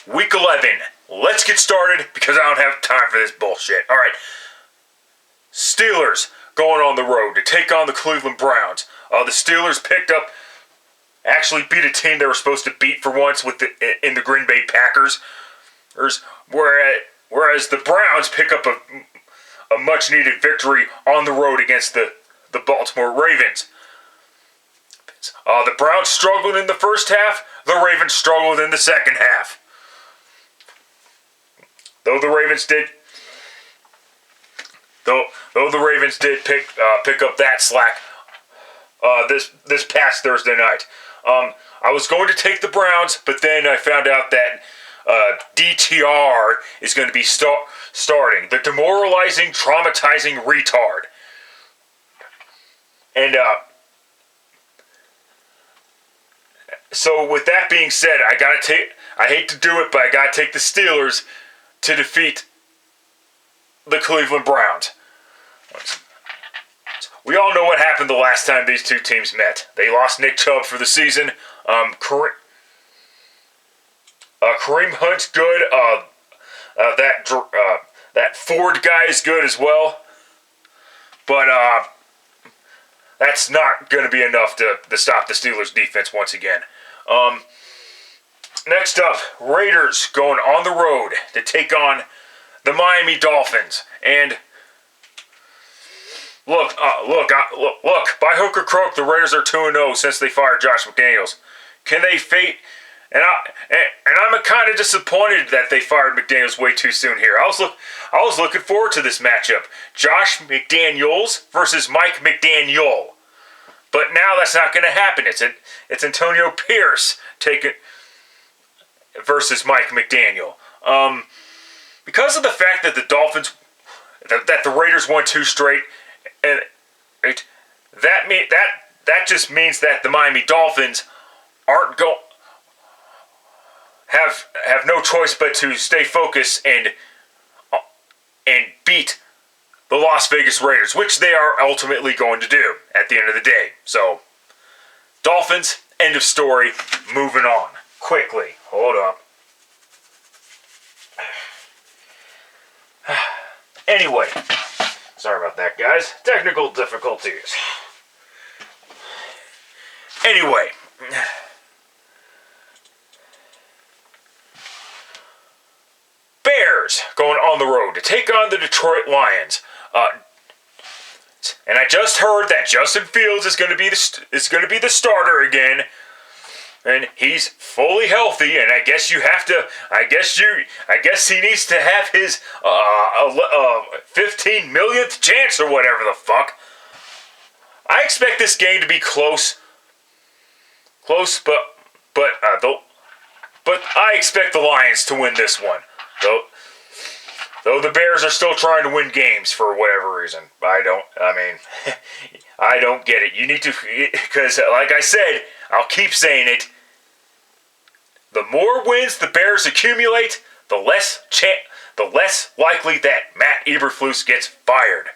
Week 11. Let's get started because I don't have time for this bullshit. All right. Steelers going on the road to take on the Cleveland Browns. The Steelers actually beat a team they were supposed to beat for once in the Green Bay Packers. Whereas the Browns pick up a much-needed victory on the road against the Baltimore Ravens. The Browns struggled in the first half. The Ravens struggled in the second half. Though the Ravens did pick up that slack this past Thursday night. I was going to take the Browns, but then I found out that DTR is going to be starting. The demoralizing, traumatizing retard. And so with that being said, I hate to do it, but I gotta take the Steelers to defeat the Cleveland Browns. We all know what happened the last time these two teams met. They lost Nick Chubb for the season. Kareem Hunt's good. That Ford guy is good as well. But that's not going to be enough to stop the Steelers' defense once again. Next up, Raiders going on the road to take on the Miami Dolphins. And look, by hook or crook, the Raiders are 2-0 since they fired Josh McDaniels. Can they fate? And I'm kind of disappointed that they fired McDaniels way too soon here. I was looking forward to this matchup. Josh McDaniels versus Mike McDaniel. But now that's not going to happen. It's Antonio Pierce versus Mike McDaniel. Because of the fact that the Dolphins, that the Raiders won 2 straight, and that just means that the Miami Dolphins have no choice but to stay focused and beat the Las Vegas Raiders, which they are ultimately going to do at the end of the day. So, Dolphins, end of story, moving on. Quickly, hold up. Anyway, sorry about that, guys. Technical difficulties. Anyway. Bears going on the road to take on the Detroit Lions. And I just heard that Justin Fields is going to be the starter again, and he's fully healthy. And I guess he needs to have his 15 millionth chance or whatever the fuck. I expect this game to be close, but I expect the Lions to win this one. Though the Bears are still trying to win games for whatever reason. I don't get it. You need to, because like I said, I'll keep saying it. The more wins the Bears accumulate, the less likely that Matt Eberflus gets fired.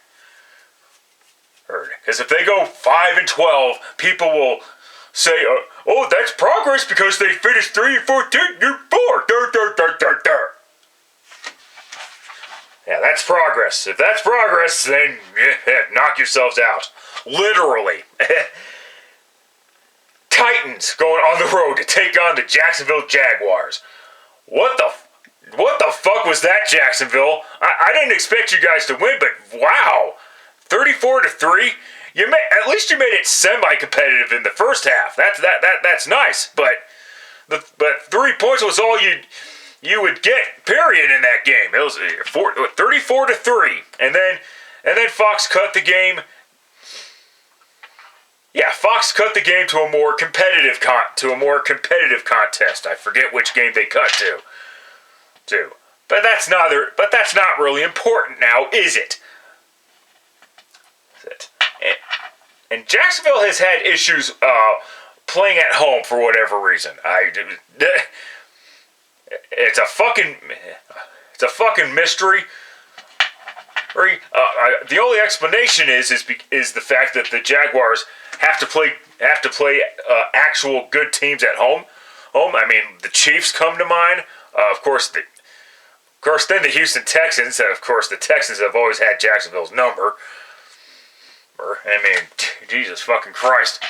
Because if they go 5-12, people will say, "Oh, that's progress because they finished 3-14, you're 4." Yeah, that's progress. If that's progress, then knock yourselves out. Literally. Titans going on the road to take on the Jacksonville Jaguars. What the fuck was that, Jacksonville? I didn't expect you guys to win, but wow. 34-3? At least you made it semi-competitive in the first half. That's nice, but 3 points was all you would get, period, in that game. It was 34-3, and then Fox cut the game. Yeah, Fox cut the game to a more competitive contest. I forget which game they cut to. But that's not really important now, is it? And Jacksonville has had issues playing at home for whatever reason. It's a fucking mystery. The only explanation is the fact that the Jaguars have to play actual good teams at home. I mean, the Chiefs come to mind. Then the Houston Texans, of course, the Texans have always had Jacksonville's number. I mean, Jesus fucking Christ.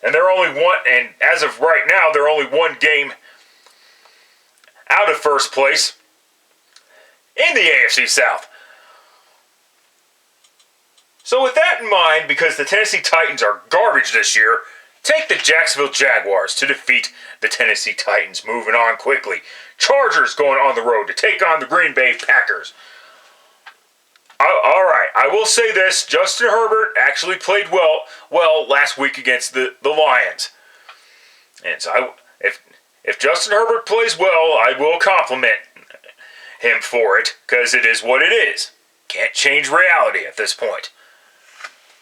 And they're only one, and as of right now, they're only one game out of first place in the AFC South. So with that in mind, because the Tennessee Titans are garbage this year, take the Jacksonville Jaguars to defeat the Tennessee Titans. Moving on quickly. Chargers going on the road to take on the Green Bay Packers. Alright, I will say this. Justin Herbert actually played well last week against the Lions. And so if Justin Herbert plays well, I will compliment him for it, because it is what it is. Can't change reality at this point.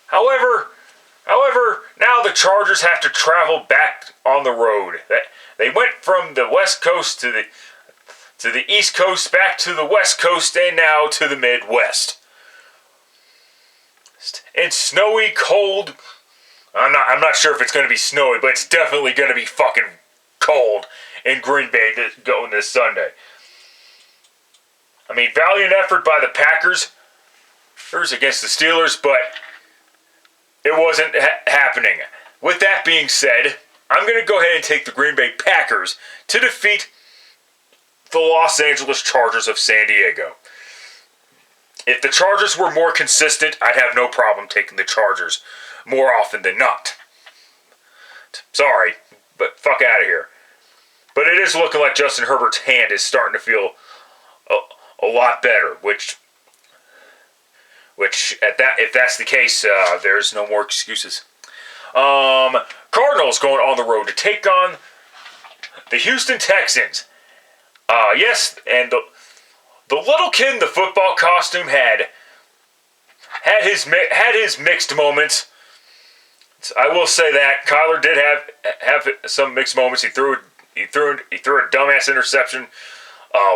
However, now the Chargers have to travel back on the road. They went from the West Coast to the East Coast, back to the West Coast, and now to the Midwest. It's snowy, cold. I'm not sure if it's going to be snowy, but it's definitely going to be fucking cold in Green Bay going this Sunday. I mean, valiant effort by the Packers against the Steelers, but it wasn't happening. With that being said, I'm going to go ahead and take the Green Bay Packers to defeat the Los Angeles Chargers of San Diego. If the Chargers were more consistent, I'd have no problem taking the Chargers more often than not. Sorry, but fuck out of here. But it is looking like Justin Herbert's hand is starting to feel a lot better, which if that's the case, there's no more excuses. Cardinals going on the road to take on the Houston Texans. Yes, and the little kid in the football costume had his mixed moments. I will say that Kyler did have some mixed moments. He threw a dumbass interception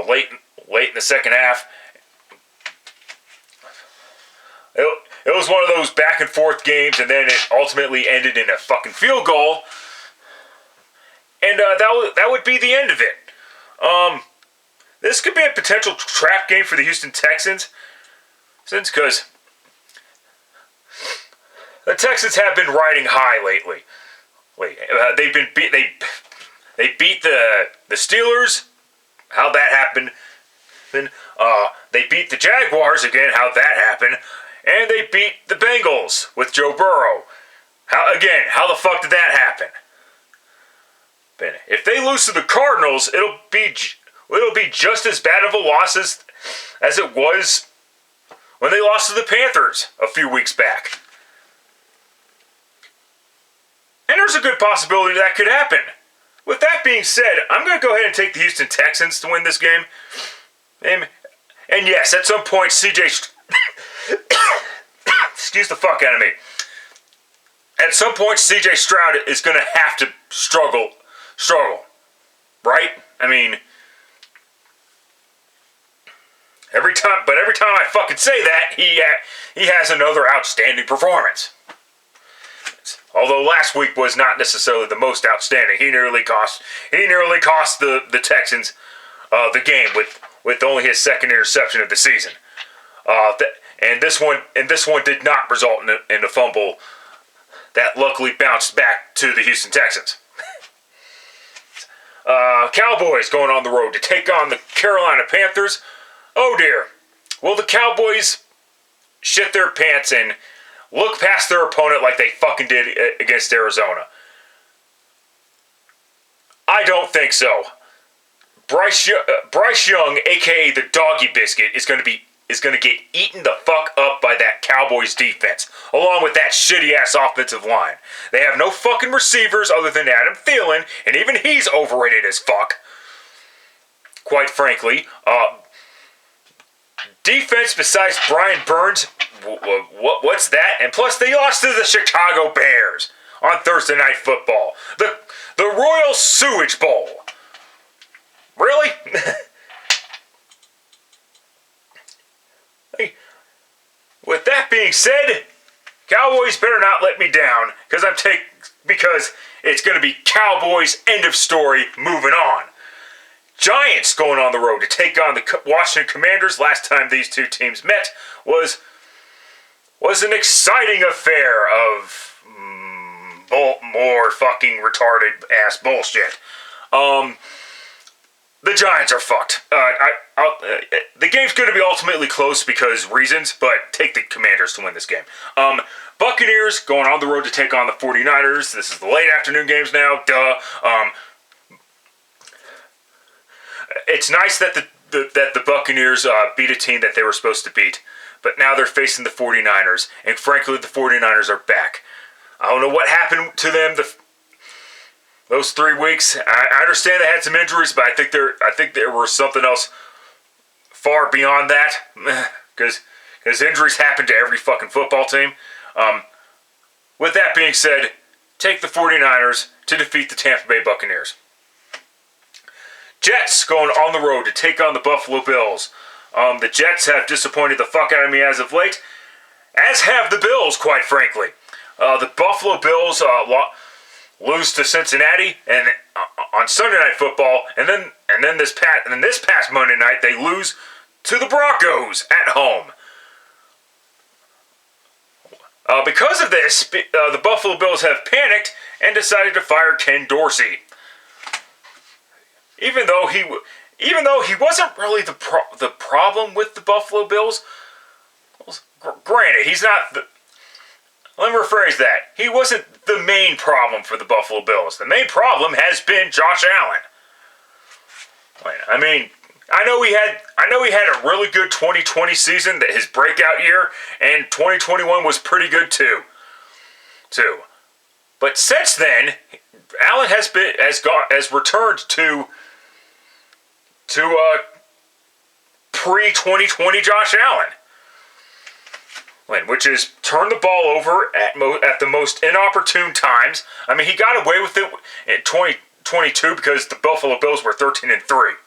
late in the second half. It was one of those back and forth games, and then it ultimately ended in a fucking field goal. And that would be the end of it. This could be a potential trap game for the Houston Texans, because the Texans have been riding high lately. They beat the Steelers. How'd that happen? Then they beat the Jaguars again. How'd that happen? And they beat the Bengals with Joe Burrow. How the fuck did that happen? If they lose to the Cardinals, it'll be just as bad of a loss as it was when they lost to the Panthers a few weeks back. And there's a good possibility that could happen. With that being said, I'm going to go ahead and take the Houston Texans to win this game. And yes, at some point, excuse the fuck out of me. At some point, C.J. Stroud is going to have to struggle, right? I mean, every time I fucking say that, he has another outstanding performance. Although last week was not necessarily the most outstanding. He nearly cost the Texans the game with only his second interception of the season. And this one did not result in a fumble that luckily bounced back to the Houston Texans. Cowboys going on the road to take on the Carolina Panthers. Oh dear. Will the Cowboys shit their pants and look past their opponent like they fucking did against Arizona? I don't think so. Bryce Young, a.k.a. the Doggy Biscuit, is going to get eaten the fuck up by that Cowboys defense, along with that shitty-ass offensive line. They have no fucking receivers other than Adam Thielen, and even he's overrated as fuck. Quite frankly, defense besides Brian Burns, what's that? And plus, they lost to the Chicago Bears on Thursday Night Football. The Royal Sewage Bowl. Really? With that being said, Cowboys better not let me down, because it's going to be Cowboys, end of story, moving on. Giants going on the road to take on the Washington Commanders. Last time these two teams met was an exciting affair of more fucking retarded ass bullshit. The Giants are fucked. The game's going to be ultimately close because reasons, but take the Commanders to win this game. Buccaneers going on the road to take on the 49ers. This is the late afternoon games now. Duh. It's nice that the Buccaneers beat a team that they were supposed to beat, but now they're facing the 49ers, and frankly, the 49ers are back. I don't know what happened to them those 3 weeks. I understand they had some injuries, but I think there was something else far beyond that, because injuries happen to every fucking football team. With that being said, take the 49ers to defeat the Tampa Bay Buccaneers. Jets going on the road to take on the Buffalo Bills. The Jets have disappointed the fuck out of me as of late, as have the Bills, quite frankly. The Buffalo Bills lose to Cincinnati and on Sunday Night Football, and then this past Monday night they lose to the Broncos at home. Because of this, the Buffalo Bills have panicked and decided to fire Ken Dorsey. Even though he wasn't really the problem with the Buffalo Bills. Granted, he's not the... Let me rephrase that. He wasn't the main problem for the Buffalo Bills. The main problem has been Josh Allen. I mean, I know he had a really good 2020 season, that his breakout year, and 2021 was pretty good too. But since then, Allen has returned to pre-2020 Josh Allen. Which is turn the ball over at the most inopportune times. I mean, he got away with it in 2022 because the Buffalo Bills were 13-3.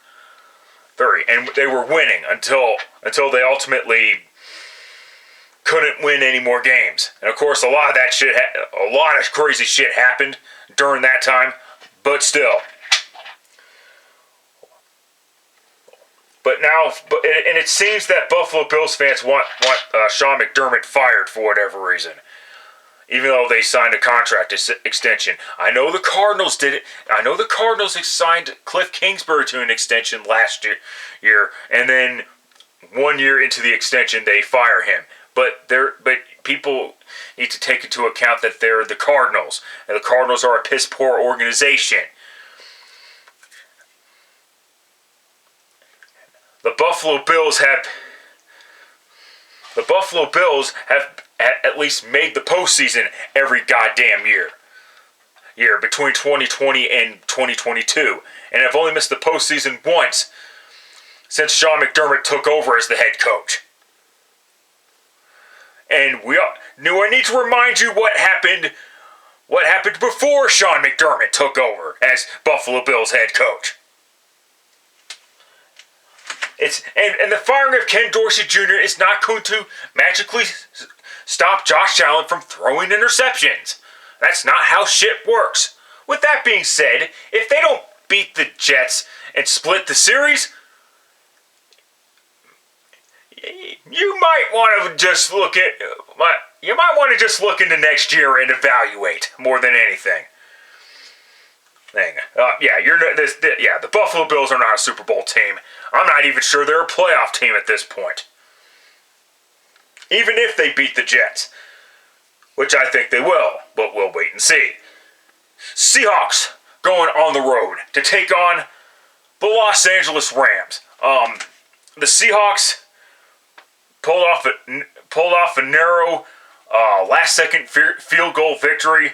And they were winning until they ultimately couldn't win any more games. And of course, a lot of crazy shit happened during that time, but still. And it seems that Buffalo Bills fans want Sean McDermott fired for whatever reason, even though they signed a contract extension. I know the Cardinals did it. I know the Cardinals signed Cliff Kingsbury to an extension last year, and then 1 year into the extension they fire him. But people need to take into account that they're the Cardinals, and the Cardinals are a piss poor organization. The Buffalo Bills have at least made the postseason every goddamn year between 2020 and 2022, and have only missed the postseason once since Sean McDermott took over as the head coach. And I need to remind you what happened before Sean McDermott took over as Buffalo Bills head coach. And the firing of Ken Dorsey Jr. is not going to magically stop Josh Allen from throwing interceptions. That's not how shit works. With that being said, if they don't beat the Jets and split the series, you might want to just look into next year and evaluate more than anything. The Buffalo Bills are not a Super Bowl team. I'm not even sure they're a playoff team at this point. Even if they beat the Jets, which I think they will, but we'll wait and see. Seahawks going on the road to take on the Los Angeles Rams. The Seahawks pulled off a narrow last-second field goal victory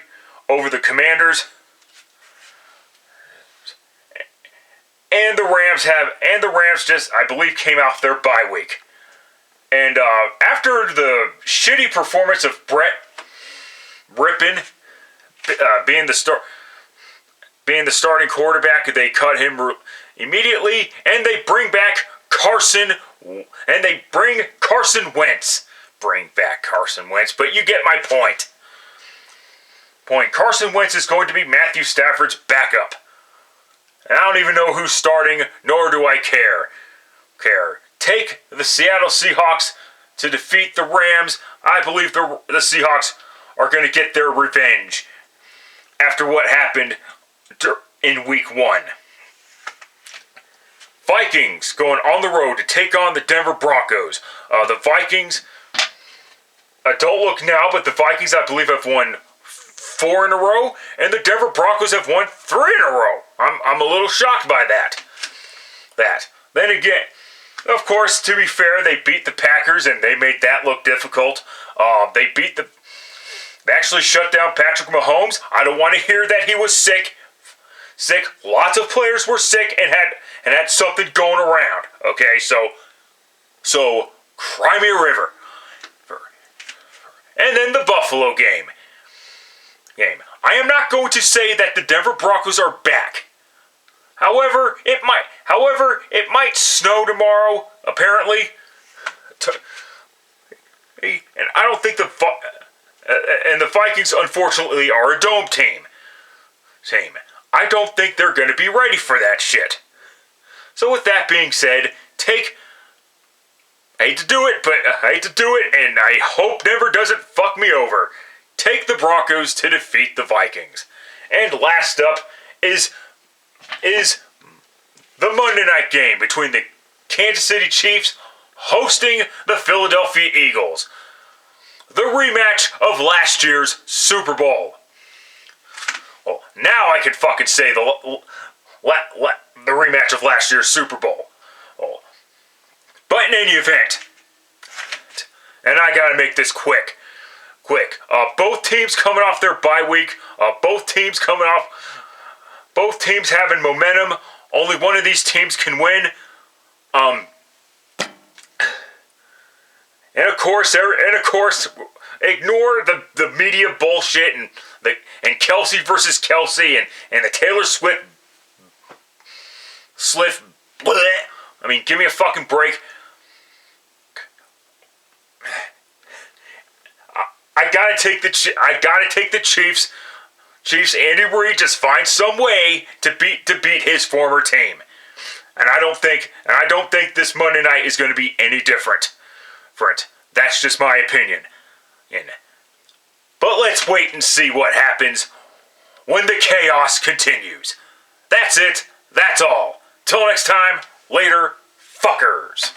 over the Commanders. And the Rams just, I believe, came off their bye week. And after the shitty performance of Brett Rippon being the starting quarterback, they cut him immediately, and they bring back Carson Wentz. Bring back Carson Wentz, but you get my point. Carson Wentz is going to be Matthew Stafford's backup. and I don't even know who's starting, nor do I care. Take the Seattle Seahawks to defeat the Rams. I believe the Seahawks are going to get their revenge after what happened in week 1. Vikings going on the road to take on the Denver Broncos. The Vikings, don't look now, but the Vikings, I believe, have won 4 in a row, and the Denver Broncos have won 3 in a row. I'm a little shocked by that. Then again, of course, to be fair, they beat the Packers, and they made that look difficult. They actually shut down Patrick Mahomes. I don't want to hear that he was sick. Lots of players were sick and had something going around. Okay, so cry me a river. And then the Buffalo game. I am not going to say that the Denver Broncos are back. However, it might snow tomorrow, apparently. And I don't think the Vikings, unfortunately, are a dome team. I don't think they're going to be ready for that shit. So with that being said, I hate to do it, and I hope Denver doesn't fuck me over. Take the Broncos to defeat the Vikings. And last up is the Monday night game between the Kansas City Chiefs hosting the Philadelphia Eagles. The rematch of last year's Super Bowl. Well, now I can fucking say the rematch of last year's Super Bowl. Oh. But in any event, and I gotta make this quick. Both teams coming off their bye week. Both teams having momentum. Only one of these teams can win. And of course, ignore the media bullshit and Kelsey versus Kelsey and the Taylor Swift. Bleh. I mean, give me a fucking break. I gotta take the Chiefs. Andy Reid just finds some way to beat his former team, and I don't think this Monday night is going to be any different. That's just my opinion. But let's wait and see what happens when the chaos continues. That's it. That's all. Till next time. Later, fuckers.